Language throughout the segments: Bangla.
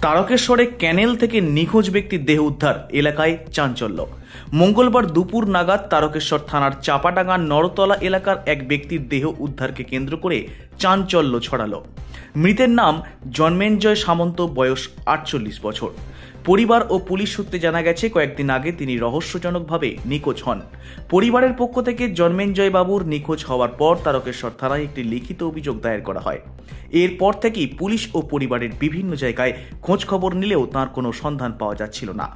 তারকেশ্বরে ক্যানেল থেকে নিখোঁজ ব্যক্তির দেহ উদ্ধার, এলাকায় চাঞ্চল্য। মঙ্গলবার দুপুর নাগাদ তারকেশ্বর থানার চাপাডাঙ্গা নরতলা এলাকার এক ব্যক্তির দেহ উদ্ধারকে কেন্দ্র করে চাঞ্চল্য ছড়ালো। মৃতের নাম জন্মেঞ্জয় সামন্ত, বয়স 48 বছর। পরিবার ও পুলিশ সূত্রে জানা গেছে, কয়েকদিন আগে তিনি রহস্যজনকভাবে নিখোঁজ হন। পরিবারের পক্ষ থেকে জন্মেঞ্জয় বাবুর নিখোঁজ হওয়ার পর তারকেশ্বর থানায় একটি লিখিত অভিযোগ দায়ের করা হয়। এরপর থেকেই পুলিশ ও পরিবারের বিভিন্ন জায়গায় খোঁজ খবর নিলেও তার কোনো সন্ধান পাওয়া যাচ্ছিল না।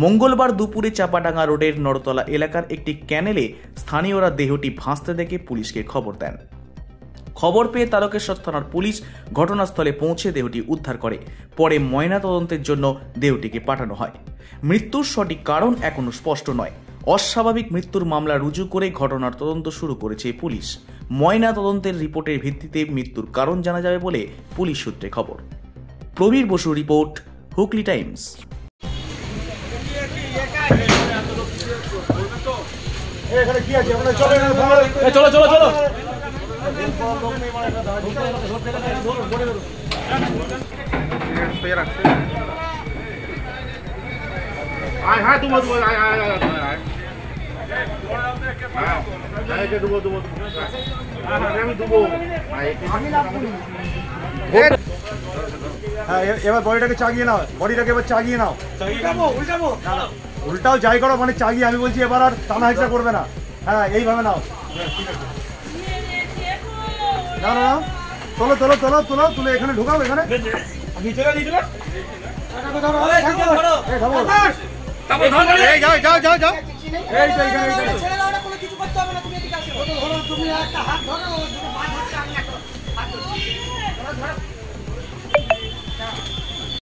মঙ্গলবার দুপুরে চাপাডাঙ্গা রোডের নরতলা এলাকার একটি ক্যানেলে স্থানীয়রা দেহটি ভাসতে দেখে পুলিশকে খবর দেন। খবর পেয়ে তারকেশ্বর থানার পুলিশ ঘটনাস্থলে পৌঁছে দেহটি উদ্ধার করে। পরে ময়নাতদন্তের জন্য দেহটিকে পাঠানো হয়। মৃত্যুর সঠিক কারণ এখনো স্পষ্ট নয়। অস্বাভাবিক মৃত্যুর মামলা রুজু করে ঘটনার তদন্ত শুরু করেছে পুলিশ। ময়নাতদন্তের রিপোর্টের ভিত্তিতে মৃত্যুর কারণ জানা যাবে বলে পুলিশ সূত্রে খবর। Prabir Basu report, Hooghly Times. চলো চলো চলো। এবার বডিটাকে চাগিয়ে নাও, বডিটাকে এবার চাগিয়ে নাও। উল্টাও যাই করো, মানে চাগিয়ে, আমি বলছি এবার আর টানা হেঁচড়া করবে না। হ্যাঁ, এইভাবে নাও। না না না, তোলো তোলো তোলো তোলো, তুলে এখানে ঢুকাও, এখানে যাও যাও যাও যাও। এই